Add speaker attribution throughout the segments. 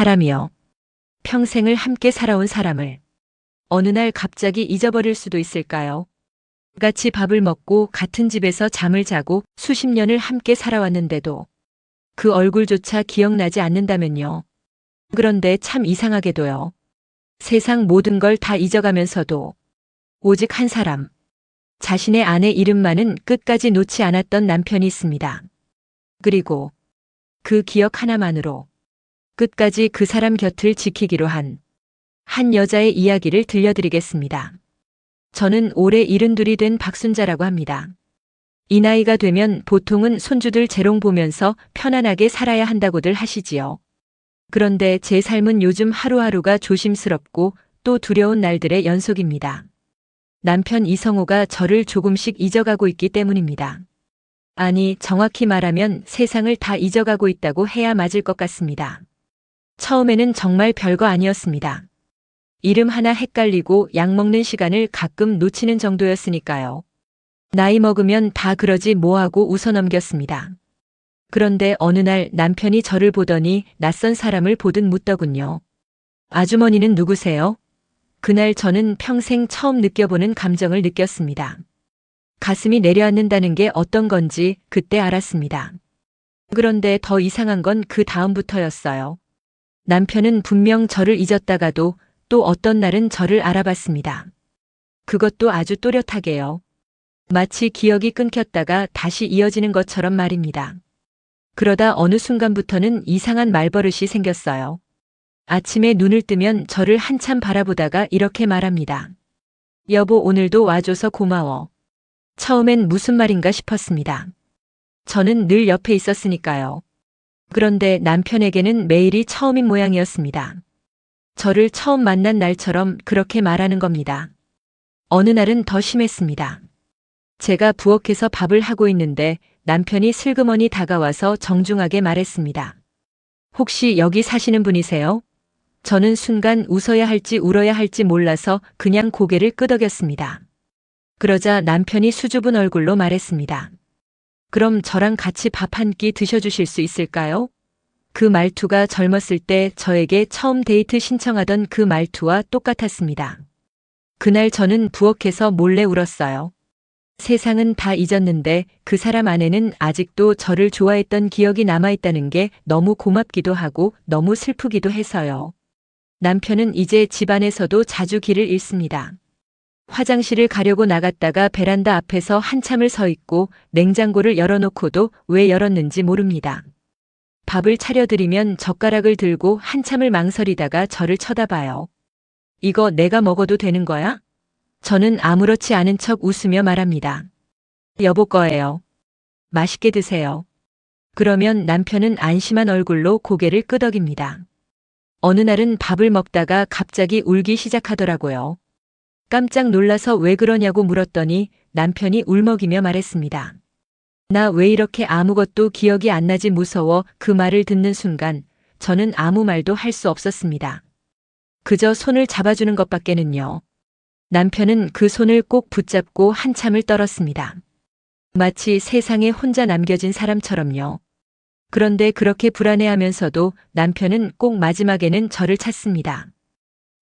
Speaker 1: 사람이요. 평생을 함께 살아온 사람을 어느 날 갑자기 잊어버릴 수도 있을까요? 같이 밥을 먹고 같은 집에서 잠을 자고 수십 년을 함께 살아왔는데도 그 얼굴조차 기억나지 않는다면요. 그런데 참 이상하게도요. 세상 모든 걸 다 잊어가면서도 오직 한 사람, 자신의 아내 이름만은 끝까지 놓지 않았던 남편이 있습니다. 그리고 그 기억 하나만으로 끝까지 그 사람 곁을 지키기로 한 여자의 이야기를 들려드리겠습니다. 저는 올해 72이 된 박순자라고 합니다. 이 나이가 되면 보통은 손주들 재롱 보면서 편안하게 살아야 한다고들 하시지요. 그런데 제 삶은 요즘 하루하루가 조심스럽고 또 두려운 날들의 연속입니다. 남편 이성호가 저를 조금씩 잊어가고 있기 때문입니다. 아니, 정확히 말하면 세상을 다 잊어가고 있다고 해야 맞을 것 같습니다. 처음에는 정말 별거 아니었습니다. 이름 하나 헷갈리고 약 먹는 시간을 가끔 놓치는 정도였으니까요. 나이 먹으면 다 그러지 뭐하고 웃어넘겼습니다. 그런데 어느 날 남편이 저를 보더니 낯선 사람을 보듯 묻더군요. 아주머니는 누구세요? 그날 저는 평생 처음 느껴보는 감정을 느꼈습니다. 가슴이 내려앉는다는 게 어떤 건지 그때 알았습니다. 그런데 더 이상한 건 그 다음부터였어요. 남편은 분명 저를 잊었다가도 또 어떤 날은 저를 알아봤습니다. 그것도 아주 또렷하게요. 마치 기억이 끊겼다가 다시 이어지는 것처럼 말입니다. 그러다 어느 순간부터는 이상한 말버릇이 생겼어요. 아침에 눈을 뜨면 저를 한참 바라보다가 이렇게 말합니다. 여보, 오늘도 와줘서 고마워. 처음엔 무슨 말인가 싶었습니다. 저는 늘 옆에 있었으니까요. 그런데 남편에게는 매일이 처음인 모양이었습니다. 저를 처음 만난 날처럼 그렇게 말하는 겁니다. 어느 날은 더 심했습니다. 제가 부엌에서 밥을 하고 있는데 남편이 슬그머니 다가와서 정중하게 말했습니다. 혹시 여기 사시는 분이세요? 저는 순간 웃어야 할지 울어야 할지 몰라서 그냥 고개를 끄덕였습니다. 그러자 남편이 수줍은 얼굴로 말했습니다. 그럼 저랑 같이 밥 한 끼 드셔주실 수 있을까요? 그 말투가 젊었을 때 저에게 처음 데이트 신청하던 그 말투와 똑같았습니다. 그날 저는 부엌에서 몰래 울었어요. 세상은 다 잊었는데 그 사람 안에는 아직도 저를 좋아했던 기억이 남아있다는 게 너무 고맙기도 하고 너무 슬프기도 해서요. 남편은 이제 집안에서도 자주 길을 잃습니다. 화장실을 가려고 나갔다가 베란다 앞에서 한참을 서 있고 냉장고를 열어놓고도 왜 열었는지 모릅니다. 밥을 차려드리면 젓가락을 들고 한참을 망설이다가 저를 쳐다봐요. 이거 내가 먹어도 되는 거야? 저는 아무렇지 않은 척 웃으며 말합니다. 여보 거예요. 맛있게 드세요. 그러면 남편은 안심한 얼굴로 고개를 끄덕입니다. 어느 날은 밥을 먹다가 갑자기 울기 시작하더라고요. 깜짝 놀라서 왜 그러냐고 물었더니 남편이 울먹이며 말했습니다. 나 왜 이렇게 아무것도 기억이 안 나지 무서워. 그 말을 듣는 순간 저는 아무 말도 할 수 없었습니다. 그저 손을 잡아주는 것밖에는요. 남편은 그 손을 꼭 붙잡고 한참을 떨었습니다. 마치 세상에 혼자 남겨진 사람처럼요. 그런데 그렇게 불안해하면서도 남편은 꼭 마지막에는 저를 찾습니다.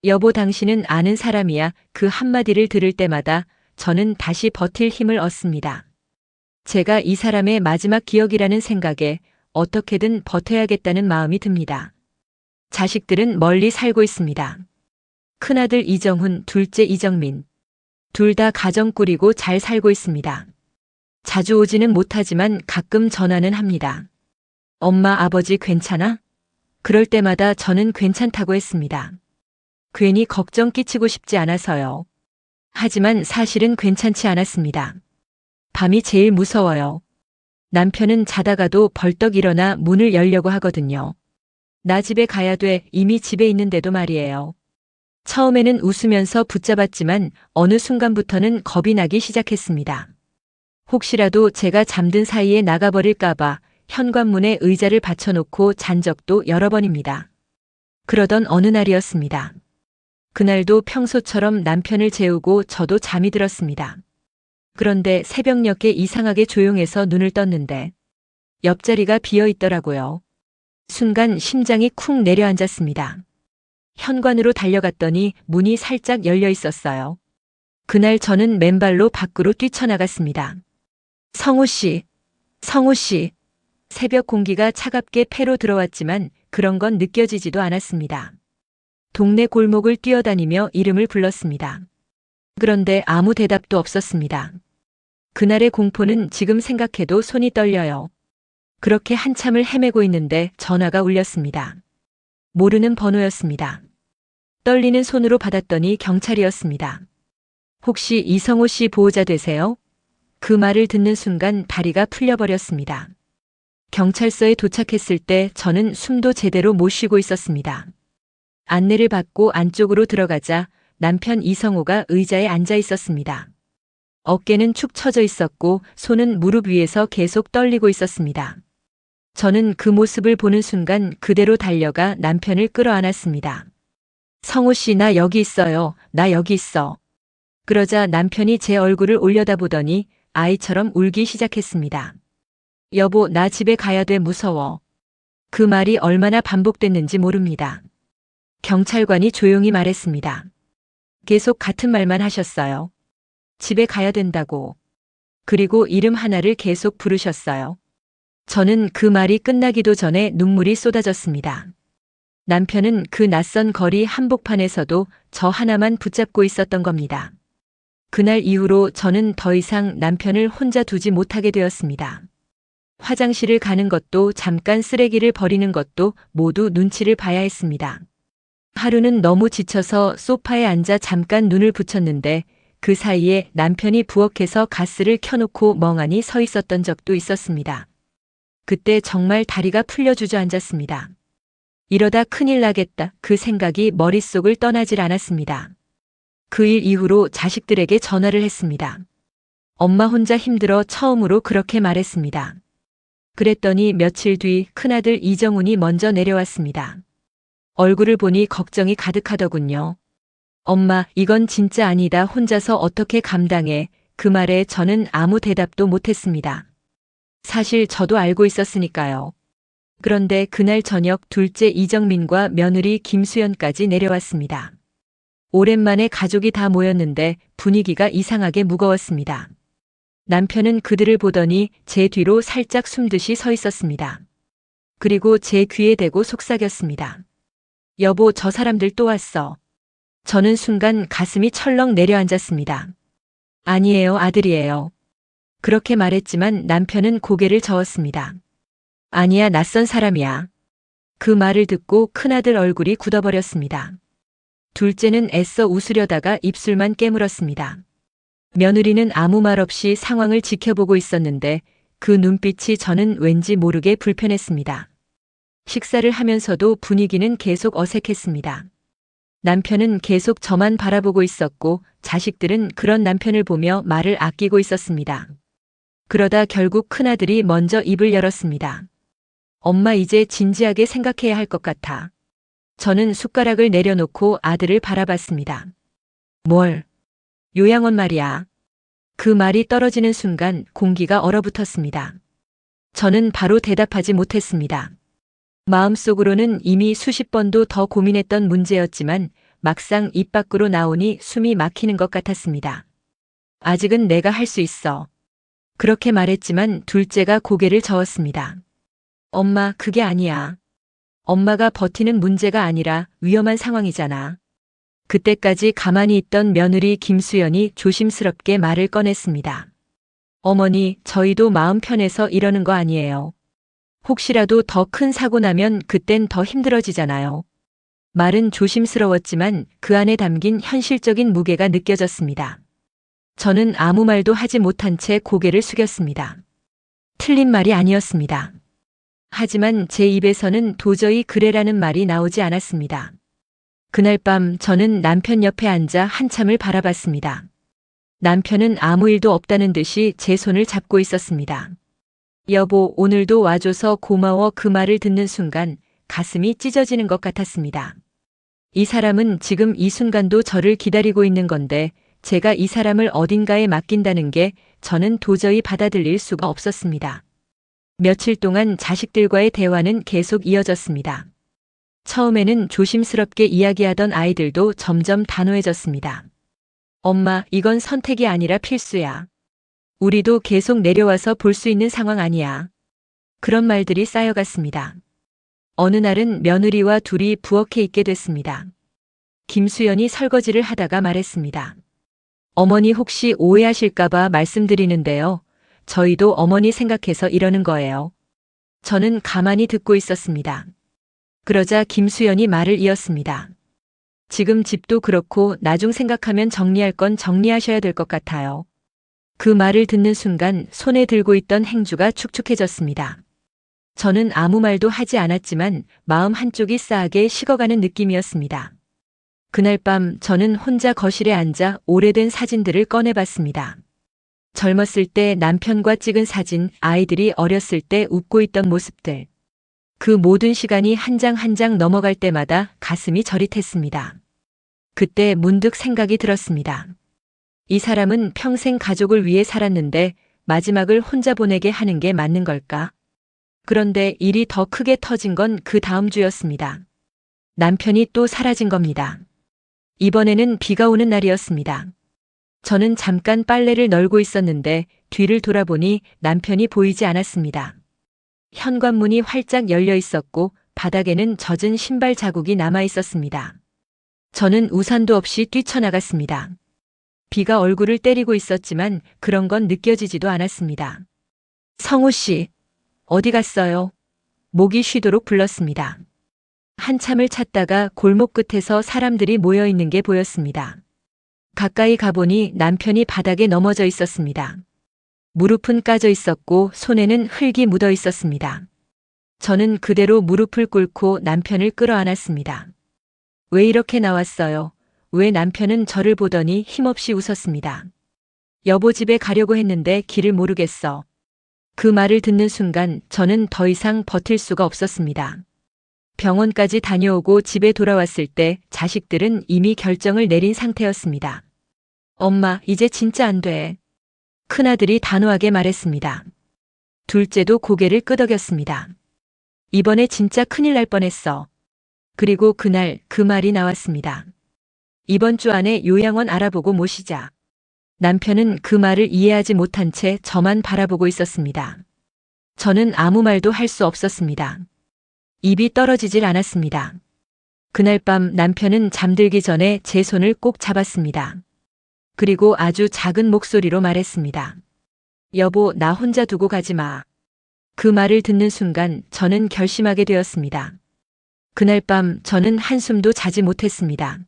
Speaker 1: 여보, 당신은 아는 사람이야. 그 한마디를 들을 때마다 저는 다시 버틸 힘을 얻습니다. 제가 이 사람의 마지막 기억이라는 생각에 어떻게든 버텨야겠다는 마음이 듭니다. 자식들은 멀리 살고 있습니다. 큰아들 이정훈, 둘째 이정민. 둘 다 가정 꾸리고 잘 살고 있습니다. 자주 오지는 못하지만 가끔 전화는 합니다. 엄마, 아버지 괜찮아? 그럴 때마다 저는 괜찮다고 했습니다. 괜히 걱정 끼치고 싶지 않아서요. 하지만 사실은 괜찮지 않았습니다. 밤이 제일 무서워요. 남편은 자다가도 벌떡 일어나 문을 열려고 하거든요. 나 집에 가야 돼. 이미 집에 있는데도 말이에요. 처음에는 웃으면서 붙잡았지만 어느 순간부터는 겁이 나기 시작했습니다. 혹시라도 제가 잠든 사이에 나가버릴까봐 현관문에 의자를 받쳐놓고 잔 적도 여러 번입니다. 그러던 어느 날이었습니다. 그날도 평소처럼 남편을 재우고 저도 잠이 들었습니다. 그런데 새벽녘에 이상하게 조용해서 눈을 떴는데 옆자리가 비어 있더라고요. 순간 심장이 쿵 내려앉았습니다. 현관으로 달려갔더니 문이 살짝 열려 있었어요. 그날 저는 맨발로 밖으로 뛰쳐나갔습니다. 성우 씨, 성우 씨. 새벽 공기가 차갑게 폐로 들어왔지만 그런 건 느껴지지도 않았습니다. 동네 골목을 뛰어다니며 이름을 불렀습니다. 그런데 아무 대답도 없었습니다. 그날의 공포는 지금 생각해도 손이 떨려요. 그렇게 한참을 헤매고 있는데 전화가 울렸습니다. 모르는 번호였습니다. 떨리는 손으로 받았더니 경찰이었습니다. 혹시 이성호 씨 보호자 되세요? 그 말을 듣는 순간 다리가 풀려버렸습니다. 경찰서에 도착했을 때 저는 숨도 제대로 못 쉬고 있었습니다. 안내를 받고 안쪽으로 들어가자 남편 이성호가 의자에 앉아 있었습니다. 어깨는 축 처져 있었고 손은 무릎 위에서 계속 떨리고 있었습니다. 저는 그 모습을 보는 순간 그대로 달려가 남편을 끌어안았습니다. 성호 씨, 나 여기 있어요. 나 여기 있어. 그러자 남편이 제 얼굴을 올려다보더니 아이처럼 울기 시작했습니다. 여보, 나 집에 가야 돼, 무서워. 그 말이 얼마나 반복됐는지 모릅니다. 경찰관이 조용히 말했습니다. 계속 같은 말만 하셨어요. 집에 가야 된다고. 그리고 이름 하나를 계속 부르셨어요. 저는 그 말이 끝나기도 전에 눈물이 쏟아졌습니다. 남편은 그 낯선 거리 한복판에서도 저 하나만 붙잡고 있었던 겁니다. 그날 이후로 저는 더 이상 남편을 혼자 두지 못하게 되었습니다. 화장실을 가는 것도 잠깐 쓰레기를 버리는 것도 모두 눈치를 봐야 했습니다. 하루는 너무 지쳐서 소파에 앉아 잠깐 눈을 붙였는데 그 사이에 남편이 부엌에서 가스를 켜놓고 멍하니 서 있었던 적도 있었습니다. 그때 정말 다리가 풀려 주저앉았습니다. 이러다 큰일 나겠다. 그 생각이 머릿속을 떠나질 않았습니다. 그 일 이후로 자식들에게 전화를 했습니다. 엄마 혼자 힘들어 처음으로 그렇게 말했습니다. 그랬더니 며칠 뒤 큰아들 이정훈이 먼저 내려왔습니다. 얼굴을 보니 걱정이 가득하더군요. 엄마, 이건 진짜 아니다. 혼자서 어떻게 감당해. 그 말에 저는 아무 대답도 못했습니다. 사실 저도 알고 있었으니까요. 그런데 그날 저녁 둘째 이정민과 며느리 김수연까지 내려왔습니다. 오랜만에 가족이 다 모였는데 분위기가 이상하게 무거웠습니다. 남편은 그들을 보더니 제 뒤로 살짝 숨듯이 서 있었습니다. 그리고 제 귀에 대고 속삭였습니다. 여보, 저 사람들 또 왔어. 저는 순간 가슴이 철렁 내려앉았습니다. 아니에요, 아들이에요. 그렇게 말했지만 남편은 고개를 저었습니다. 아니야, 낯선 사람이야. 그 말을 듣고 큰아들 얼굴이 굳어버렸습니다. 둘째는 애써 웃으려다가 입술만 깨물었습니다. 며느리는 아무 말 없이 상황을 지켜보고 있었는데 그 눈빛이 저는 왠지 모르게 불편했습니다. 식사를 하면서도 분위기는 계속 어색했습니다. 남편은 계속 저만 바라보고 있었고 자식들은 그런 남편을 보며 말을 아끼고 있었습니다. 그러다 결국 큰아들이 먼저 입을 열었습니다. 엄마, 이제 진지하게 생각해야 할 것 같아. 저는 숟가락을 내려놓고 아들을 바라봤습니다. 뭘? 요양원 말이야. 그 말이 떨어지는 순간 공기가 얼어붙었습니다. 저는 바로 대답하지 못했습니다. 마음속으로는 이미 수십 번도 더 고민했던 문제였지만 막상 입 밖으로 나오니 숨이 막히는 것 같았습니다. 아직은 내가 할 수 있어. 그렇게 말했지만 둘째가 고개를 저었습니다. 엄마, 그게 아니야. 엄마가 버티는 문제가 아니라 위험한 상황이잖아. 그때까지 가만히 있던 며느리 김수연이 조심스럽게 말을 꺼냈습니다. 어머니, 저희도 마음 편해서 이러는 거 아니에요. 혹시라도 더 큰 사고 나면 그땐 더 힘들어지잖아요. 말은 조심스러웠지만 그 안에 담긴 현실적인 무게가 느껴졌습니다. 저는 아무 말도 하지 못한 채 고개를 숙였습니다. 틀린 말이 아니었습니다. 하지만 제 입에서는 도저히 그래라는 말이 나오지 않았습니다. 그날 밤 저는 남편 옆에 앉아 한참을 바라봤습니다. 남편은 아무 일도 없다는 듯이 제 손을 잡고 있었습니다. 여보, 오늘도 와줘서 고마워. 그 말을 듣는 순간 가슴이 찢어지는 것 같았습니다. 이 사람은 지금 이 순간도 저를 기다리고 있는 건데 제가 이 사람을 어딘가에 맡긴다는 게 저는 도저히 받아들일 수가 없었습니다. 며칠 동안 자식들과의 대화는 계속 이어졌습니다. 처음에는 조심스럽게 이야기하던 아이들도 점점 단호해졌습니다. 엄마, 이건 선택이 아니라 필수야. 우리도 계속 내려와서 볼 수 있는 상황 아니야. 그런 말들이 쌓여갔습니다. 어느 날은 며느리와 둘이 부엌에 있게 됐습니다. 김수연이 설거지를 하다가 말했습니다. 어머니 혹시 오해하실까봐 말씀드리는데요. 저희도 어머니 생각해서 이러는 거예요. 저는 가만히 듣고 있었습니다. 그러자 김수연이 말을 이었습니다. 지금 집도 그렇고 나중 생각하면 정리할 건 정리하셔야 될 것 같아요. 그 말을 듣는 순간 손에 들고 있던 행주가 축축해졌습니다. 저는 아무 말도 하지 않았지만 마음 한쪽이 싸하게 식어가는 느낌이었습니다. 그날 밤 저는 혼자 거실에 앉아 오래된 사진들을 꺼내봤습니다. 젊었을 때 남편과 찍은 사진, 아이들이 어렸을 때 웃고 있던 모습들. 그 모든 시간이 한 장 한 장 넘어갈 때마다 가슴이 저릿했습니다. 그때 문득 생각이 들었습니다. 이 사람은 평생 가족을 위해 살았는데 마지막을 혼자 보내게 하는 게 맞는 걸까? 그런데 일이 더 크게 터진 건 그 다음 주였습니다. 남편이 또 사라진 겁니다. 이번에는 비가 오는 날이었습니다. 저는 잠깐 빨래를 널고 있었는데 뒤를 돌아보니 남편이 보이지 않았습니다. 현관문이 활짝 열려 있었고 바닥에는 젖은 신발 자국이 남아 있었습니다. 저는 우산도 없이 뛰쳐나갔습니다. 비가 얼굴을 때리고 있었지만 그런 건 느껴지지도 않았습니다. 성우 씨, 어디 갔어요? 목이 쉬도록 불렀습니다. 한참을 찾다가 골목 끝에서 사람들이 모여 있는 게 보였습니다. 가까이 가보니 남편이 바닥에 넘어져 있었습니다. 무릎은 까져 있었고 손에는 흙이 묻어 있었습니다. 저는 그대로 무릎을 꿇고 남편을 끌어안았습니다. 왜 이렇게 나왔어요? 왜? 남편은 저를 보더니 힘없이 웃었습니다. 여보 집에 가려고 했는데 길을 모르겠어. 그 말을 듣는 순간 저는 더 이상 버틸 수가 없었습니다. 병원까지 다녀오고 집에 돌아왔을 때 자식들은 이미 결정을 내린 상태였습니다. 엄마, 이제 진짜 안 돼. 큰아들이 단호하게 말했습니다. 둘째도 고개를 끄덕였습니다. 이번에 진짜 큰일 날 뻔했어. 그리고 그날 그 말이 나왔습니다. 이번 주 안에 요양원 알아보고 모시자. 남편은 그 말을 이해하지 못한 채 저만 바라보고 있었습니다. 저는 아무 말도 할 수 없었습니다. 입이 떨어지질 않았습니다. 그날 밤 남편은 잠들기 전에 제 손을 꼭 잡았습니다. 그리고 아주 작은 목소리로 말했습니다. 여보, 나 혼자 두고 가지 마. 그 말을 듣는 순간 저는 결심하게 되었습니다. 그날 밤 저는 한숨도 자지 못했습니다.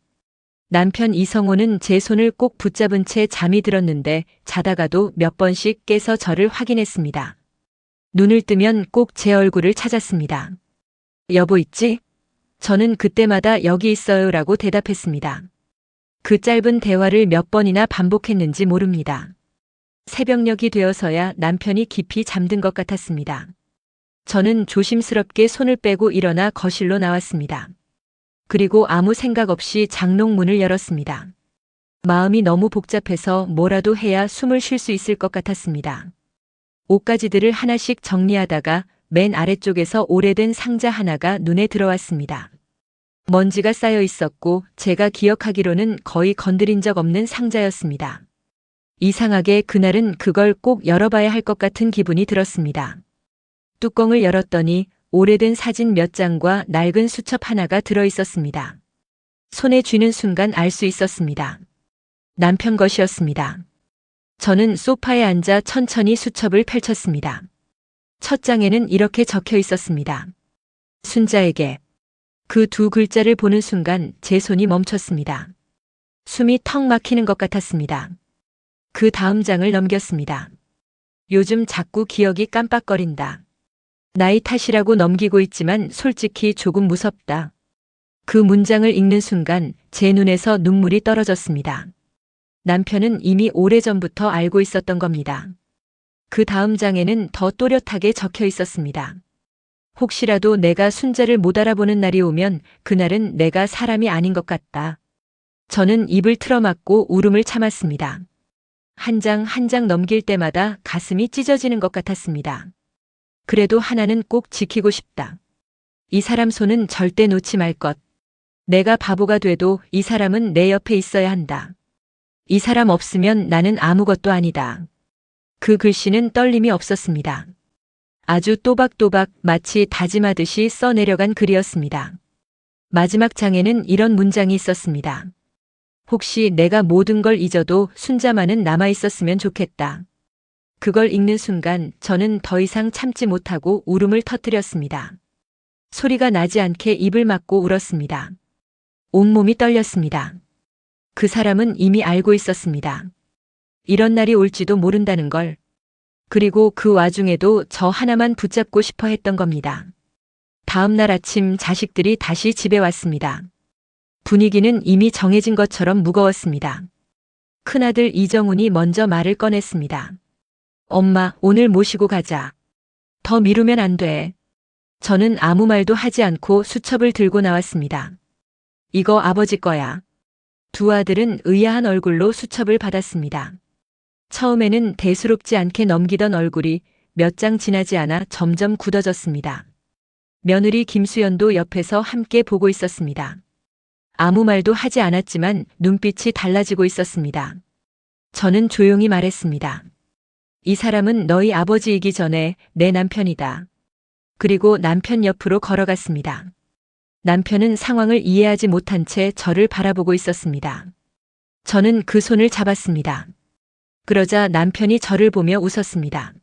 Speaker 1: 남편 이성호는 제 손을 꼭 붙잡은 채 잠이 들었는데 자다가도 몇 번씩 깨서 저를 확인했습니다. 눈을 뜨면 꼭 제 얼굴을 찾았습니다. 여보 있지? 저는 그때마다 여기 있어요 라고 대답했습니다. 그 짧은 대화를 몇 번이나 반복했는지 모릅니다. 새벽녘이 되어서야 남편이 깊이 잠든 것 같았습니다. 저는 조심스럽게 손을 빼고 일어나 거실로 나왔습니다. 그리고 아무 생각 없이 장롱문을 열었습니다. 마음이 너무 복잡해서 뭐라도 해야 숨을 쉴 수 있을 것 같았습니다. 옷가지들을 하나씩 정리하다가 맨 아래쪽에서 오래된 상자 하나가 눈에 들어왔습니다. 먼지가 쌓여 있었고 제가 기억하기로는 거의 건드린 적 없는 상자였습니다. 이상하게 그날은 그걸 꼭 열어봐야 할 것 같은 기분이 들었습니다. 뚜껑을 열었더니 오래된 사진 몇 장과 낡은 수첩 하나가 들어 있었습니다. 손에 쥐는 순간 알 수 있었습니다. 남편 것이었습니다. 저는 소파에 앉아 천천히 수첩을 펼쳤습니다. 첫 장에는 이렇게 적혀 있었습니다. 순자에게. 그 두 글자를 보는 순간 제 손이 멈췄습니다. 숨이 턱 막히는 것 같았습니다. 그 다음 장을 넘겼습니다. 요즘 자꾸 기억이 깜빡거린다. 나이 탓이라고 넘기고 있지만 솔직히 조금 무섭다. 그 문장을 읽는 순간 제 눈에서 눈물이 떨어졌습니다. 남편은 이미 오래전부터 알고 있었던 겁니다. 그 다음 장에는 더 또렷하게 적혀 있었습니다. 혹시라도 내가 순자를 못 알아보는 날이 오면 그날은 내가 사람이 아닌 것 같다. 저는 입을 틀어막고 울음을 참았습니다. 한 장 한 장 넘길 때마다 가슴이 찢어지는 것 같았습니다. 그래도 하나는 꼭 지키고 싶다. 이 사람 손은 절대 놓지 말 것. 내가 바보가 돼도 이 사람은 내 옆에 있어야 한다. 이 사람 없으면 나는 아무것도 아니다. 그 글씨는 떨림이 없었습니다. 아주 또박또박 마치 다짐하듯이 써내려간 글이었습니다. 마지막 장에는 이런 문장이 있었습니다. 혹시 내가 모든 걸 잊어도 순자만은 남아 있었으면 좋겠다. 그걸 읽는 순간 저는 더 이상 참지 못하고 울음을 터뜨렸습니다. 소리가 나지 않게 입을 막고 울었습니다. 온몸이 떨렸습니다. 그 사람은 이미 알고 있었습니다. 이런 날이 올지도 모른다는 걸. 그리고 그 와중에도 저 하나만 붙잡고 싶어 했던 겁니다. 다음 날 아침 자식들이 다시 집에 왔습니다. 분위기는 이미 정해진 것처럼 무거웠습니다. 큰아들 이정훈이 먼저 말을 꺼냈습니다. 엄마, 오늘 모시고 가자. 더 미루면 안 돼. 저는 아무 말도 하지 않고 수첩을 들고 나왔습니다. 이거 아버지 거야. 두 아들은 의아한 얼굴로 수첩을 받았습니다. 처음에는 대수롭지 않게 넘기던 얼굴이 몇 장 지나지 않아 점점 굳어졌습니다. 며느리 김수연도 옆에서 함께 보고 있었습니다. 아무 말도 하지 않았지만 눈빛이 달라지고 있었습니다. 저는 조용히 말했습니다. 이 사람은 너희 아버지이기 전에 내 남편이다. 그리고 남편 옆으로 걸어갔습니다. 남편은 상황을 이해하지 못한 채 저를 바라보고 있었습니다. 저는 그 손을 잡았습니다. 그러자 남편이 저를 보며 웃었습니다.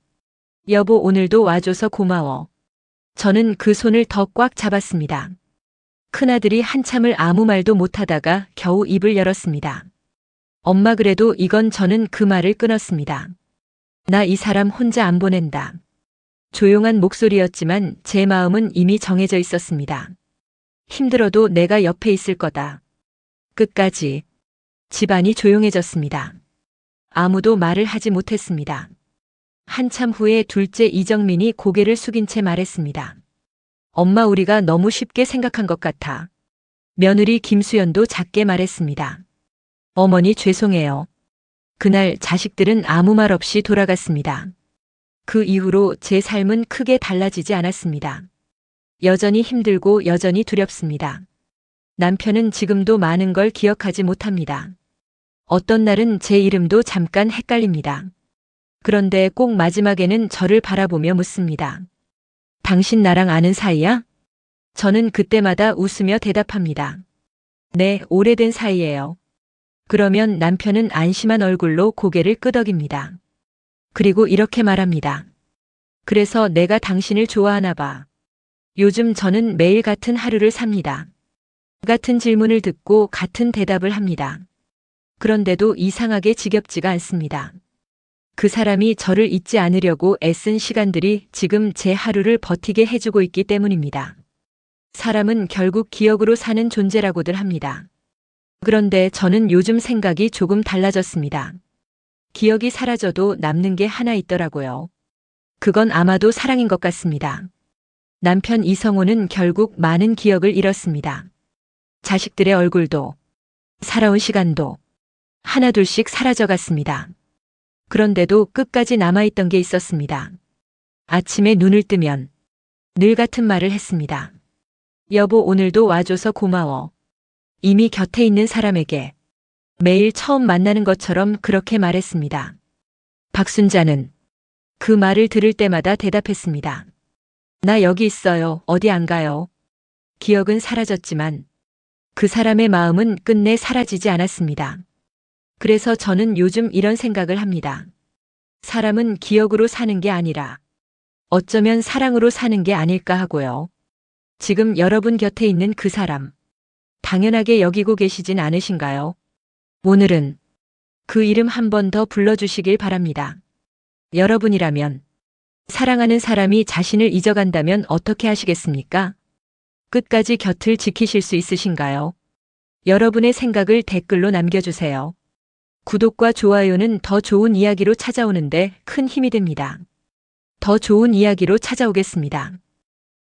Speaker 1: 여보, 오늘도 와줘서 고마워. 저는 그 손을 더 꽉 잡았습니다. 큰아들이 한참을 아무 말도 못하다가 겨우 입을 열었습니다. 엄마, 그래도 이건. 저는 그 말을 끊었습니다. 나 이 사람 혼자 안 보낸다. 조용한 목소리였지만 제 마음은 이미 정해져 있었습니다. 힘들어도 내가 옆에 있을 거다. 끝까지. 집안이 조용해졌습니다. 아무도 말을 하지 못했습니다. 한참 후에 둘째 이정민이 고개를 숙인 채 말했습니다. 엄마, 우리가 너무 쉽게 생각한 것 같아. 며느리 김수연도 작게 말했습니다. 어머니, 죄송해요. 그날 자식들은 아무 말 없이 돌아갔습니다. 그 이후로 제 삶은 크게 달라지지 않았습니다. 여전히 힘들고 여전히 두렵습니다. 남편은 지금도 많은 걸 기억하지 못합니다. 어떤 날은 제 이름도 잠깐 헷갈립니다. 그런데 꼭 마지막에는 저를 바라보며 묻습니다. 당신 나랑 아는 사이야? 저는 그때마다 웃으며 대답합니다. 네, 오래된 사이예요. 그러면 남편은 안심한 얼굴로 고개를 끄덕입니다. 그리고 이렇게 말합니다. 그래서 내가 당신을 좋아하나 봐. 요즘 저는 매일 같은 하루를 삽니다. 같은 질문을 듣고 같은 대답을 합니다. 그런데도 이상하게 지겹지가 않습니다. 그 사람이 저를 잊지 않으려고 애쓴 시간들이 지금 제 하루를 버티게 해주고 있기 때문입니다. 사람은 결국 기억으로 사는 존재라고들 합니다. 그런데 저는 요즘 생각이 조금 달라졌습니다. 기억이 사라져도 남는 게 하나 있더라고요. 그건 아마도 사랑인 것 같습니다. 남편 이성호는 결국 많은 기억을 잃었습니다. 자식들의 얼굴도, 살아온 시간도 하나둘씩 사라져갔습니다. 그런데도 끝까지 남아있던 게 있었습니다. 아침에 눈을 뜨면 늘 같은 말을 했습니다. 여보, 오늘도 와줘서 고마워. 이미 곁에 있는 사람에게 매일 처음 만나는 것처럼 그렇게 말했습니다. 박순자는 그 말을 들을 때마다 대답했습니다. 나 여기 있어요. 어디 안 가요. 기억은 사라졌지만 그 사람의 마음은 끝내 사라지지 않았습니다. 그래서 저는 요즘 이런 생각을 합니다. 사람은 기억으로 사는 게 아니라 어쩌면 사랑으로 사는 게 아닐까 하고요. 지금 여러분 곁에 있는 그 사람, 당연하게 여기고 계시진 않으신가요? 오늘은 그 이름 한 번 더 불러주시길 바랍니다. 여러분이라면 사랑하는 사람이 자신을 잊어간다면 어떻게 하시겠습니까? 끝까지 곁을 지키실 수 있으신가요? 여러분의 생각을 댓글로 남겨주세요. 구독과 좋아요는 더 좋은 이야기로 찾아오는데 큰 힘이 됩니다. 더 좋은 이야기로 찾아오겠습니다.